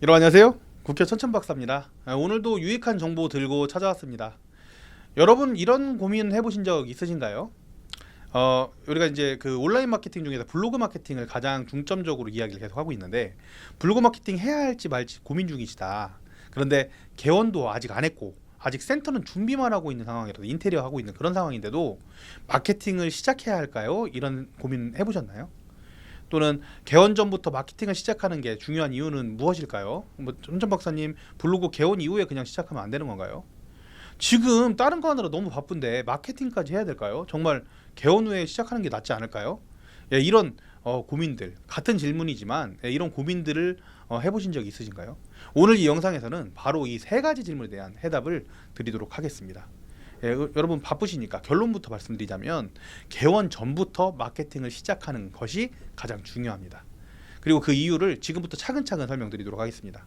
여러분 안녕하세요. 국회 천천박사입니다. 오늘도 유익한 정보 들고 찾아왔습니다. 여러분 이런 고민 해보신 적 있으신가요? 우리가 이제 그 온라인 마케팅 중에서 블로그 마케팅을 가장 중점적으로 이야기를 계속 하고 있는데, 블로그 마케팅 해야 할지 말지 고민 중이시다. 그런데 개원도 아직 안 했고 아직 센터는 준비만 하고 있는 상황이라서 인테리어 하고 있는 그런 상황인데도 마케팅을 시작해야 할까요? 이런 고민 해보셨나요? 또는 개원 전부터 마케팅을 시작하는 게 중요한 이유는 무엇일까요? 천천 박사님, 블로그 개원 이후에 그냥 시작하면 안 되는 건가요? 지금 다른 거 하느라 너무 바쁜데 마케팅까지 해야 될까요? 정말 개원 후에 시작하는 게 낫지 않을까요? 예, 이런 고민들, 같은 질문이지만 이런 고민들을 해보신 적 있으신가요? 오늘 이 영상에서는 바로 이 세 가지 질문에 대한 해답을 드리도록 하겠습니다. 예, 여러분 바쁘시니까 결론부터 말씀드리자면, 개원 전부터 마케팅을 시작하는 것이 가장 중요합니다. 그리고 그 이유를 지금부터 차근차근 설명드리도록 하겠습니다.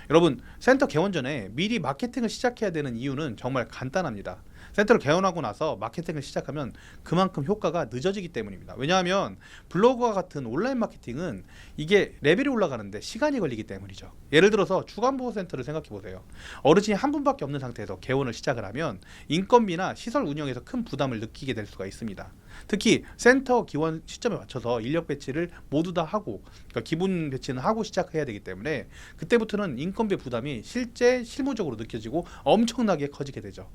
여러분, 센터 개원 전에 미리 마케팅을 시작해야 되는 이유는 정말 간단합니다. 센터를 개원하고 나서 마케팅을 시작하면 그만큼 효과가 늦어지기 때문입니다. 왜냐하면 블로그와 같은 온라인 마케팅은 이게 레벨이 올라가는데 시간이 걸리기 때문이죠. 예를 들어서 주간보호센터를 생각해 보세요. 어르신이 한 분밖에 없는 상태에서 개원을 시작을 하면 인건비나 시설 운영에서 큰 부담을 느끼게 될 수가 있습니다. 특히 센터 기원 시점에 맞춰서 인력 배치를 모두 다 하고, 그러니까 기본 배치는 하고 시작해야 되기 때문에 그때부터는 인건비 부담이 실무적으로 느껴지고 엄청나게 커지게 되죠.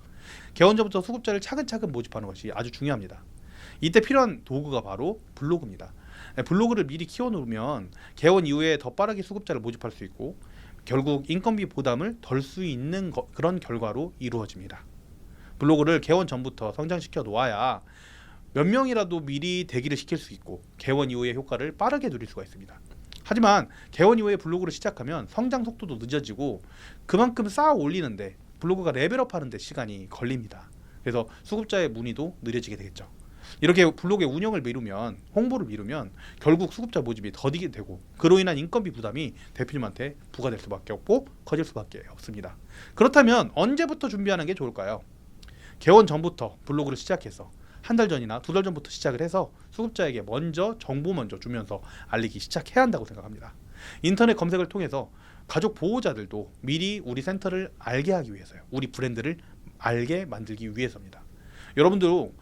개원 전부터 수급자를 차근차근 모집하는 것이 아주 중요합니다. 이때 필요한 도구가 바로 블로그입니다. 블로그를 미리 키워놓으면 개원 이후에 더 빠르게 수급자를 모집할 수 있고, 결국 인건비 부담을 덜 수 있는 그런 결과로 이루어집니다. 블로그를 개원 전부터 성장시켜 놓아야 몇 명이라도 미리 대기를 시킬 수 있고 개원 이후의 효과를 빠르게 누릴 수가 있습니다. 하지만 개원 이후에 블로그를 시작하면 성장 속도도 늦어지고 그만큼 쌓아 올리는데, 블로그가 레벨업 하는데 시간이 걸립니다. 그래서 수급자의 문의도 느려지게 되겠죠. 이렇게 블로그의 운영을 미루면, 홍보를 미루면 결국 수급자 모집이 더디게 되고, 그로 인한 인건비 부담이 대표님한테 부과될 수밖에 없고 커질 수밖에 없습니다. 그렇다면 언제부터 준비하는 게 좋을까요? 개원 전부터 블로그를 시작해서 한 달 전이나 두 달 전부터 시작을 해서 수급자에게 정보 먼저 주면서 알리기 시작해야 한다고 생각합니다. 인터넷 검색을 통해서 가족 보호자들도 미리 우리 센터를 알게 하기 위해서요. 우리 브랜드를 알게 만들기 위해서입니다. 여러분도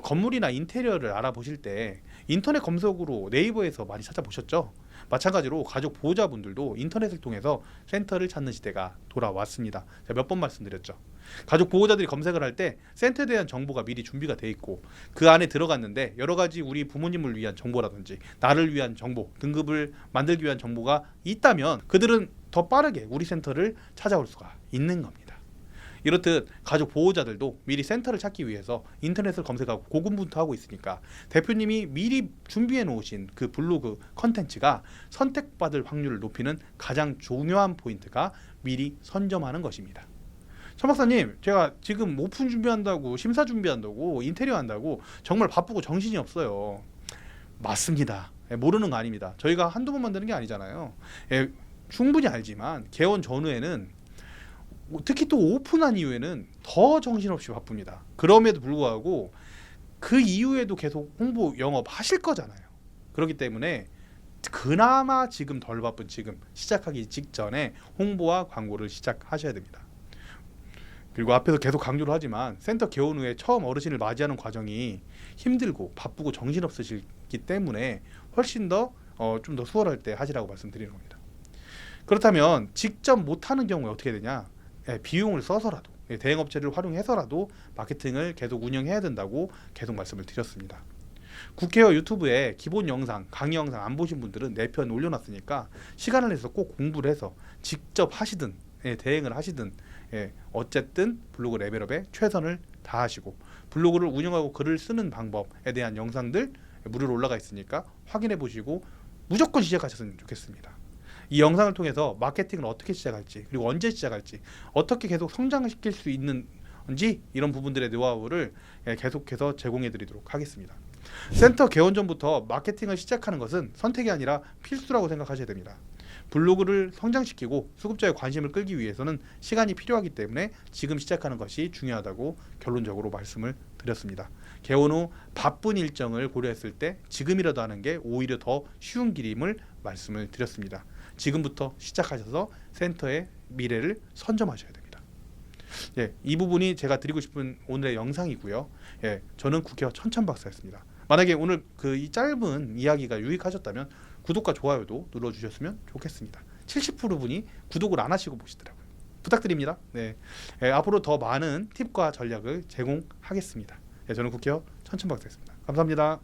건물이나 인테리어를 알아보실 때 인터넷 검색으로 네이버에서 많이 찾아보셨죠? 마찬가지로 가족 보호자분들도 인터넷을 통해서 센터를 찾는 시대가 돌아왔습니다. 제가 몇 번 말씀드렸죠. 가족 보호자들이 검색을 할 때 센터에 대한 정보가 미리 준비가 돼 있고, 그 안에 들어갔는데 여러 가지 우리 부모님을 위한 정보라든지 나를 위한 정보, 등급을 만들기 위한 정보가 있다면 그들은 더 빠르게 우리 센터를 찾아올 수가 있는 겁니다. 이렇듯 가족 보호자들도 미리 센터를 찾기 위해서 인터넷을 검색하고 고군분투하고 있으니까, 대표님이 미리 준비해 놓으신 그 블로그 컨텐츠가 선택받을 확률을 높이는 가장 중요한 포인트가 미리 선점하는 것입니다. 천 박사님, 제가 지금 오픈 준비한다고, 심사 준비한다고, 인테리어 한다고 정말 바쁘고 정신이 없어요. 맞습니다. 모르는 거 아닙니다. 저희가 한두 번 만드는 게 아니잖아요. 충분히 알지만 개원 전후에는, 특히 또 오픈한 이후에는 더 정신없이 바쁩니다. 그럼에도 불구하고 그 이후에도 계속 홍보 영업 하실 거잖아요. 그렇기 때문에 그나마 지금 덜 바쁜 지금 시작하기 직전에 홍보와 광고를 시작하셔야 됩니다. 그리고 앞에서 계속 강조를 하지만 센터 개원 후에 처음 어르신을 맞이하는 과정이 힘들고 바쁘고 정신없으시기 때문에 훨씬 더 좀 더 수월할 때 하시라고 말씀드리는 겁니다. 그렇다면 직접 못하는 경우에 어떻게 되냐? 비용을 써서라도, 대행업체를 활용해서라도 마케팅을 계속 운영해야 된다고 계속 말씀을 드렸습니다. 국회와 유튜브에 기본 영상, 강의 영상 안 보신 분들은 4편 올려놨으니까 시간을 내서 꼭 공부를 해서 직접 하시든 대행을 하시든, 어쨌든 블로그 레벨업에 최선을 다하시고, 블로그를 운영하고 글을 쓰는 방법에 대한 영상들 무료로 올라가 있으니까 확인해 보시고 무조건 시작하셨으면 좋겠습니다. 이 영상을 통해서 마케팅을 어떻게 시작할지, 그리고 언제 시작할지, 어떻게 계속 성장시킬 수 있는지, 이런 부분들의 노하우를 계속해서 제공해 드리도록 하겠습니다. 센터 개원 전부터 마케팅을 시작하는 것은 선택이 아니라 필수라고 생각하셔야 됩니다. 블로그를 성장시키고 수급자의 관심을 끌기 위해서는 시간이 필요하기 때문에 지금 시작하는 것이 중요하다고 결론적으로 말씀을 드렸습니다. 개원 후 바쁜 일정을 고려했을 때 지금이라도 하는 게 오히려 더 쉬운 길임을 말씀을 드렸습니다. 지금부터 시작하셔서 센터의 미래를 선점하셔야 됩니다. 예, 이 부분이 제가 드리고 싶은 오늘의 영상이고요. 예, 저는 국회의원 천천박사였습니다. 만약에 오늘 그 이 짧은 이야기가 유익하셨다면 구독과 좋아요도 눌러주셨으면 좋겠습니다. 70% 분이 구독을 안 하시고 보시더라고요. 부탁드립니다. 네, 예, 앞으로 더 많은 팁과 전략을 제공하겠습니다. 예, 저는 국회의원 천천박사였습니다. 감사합니다.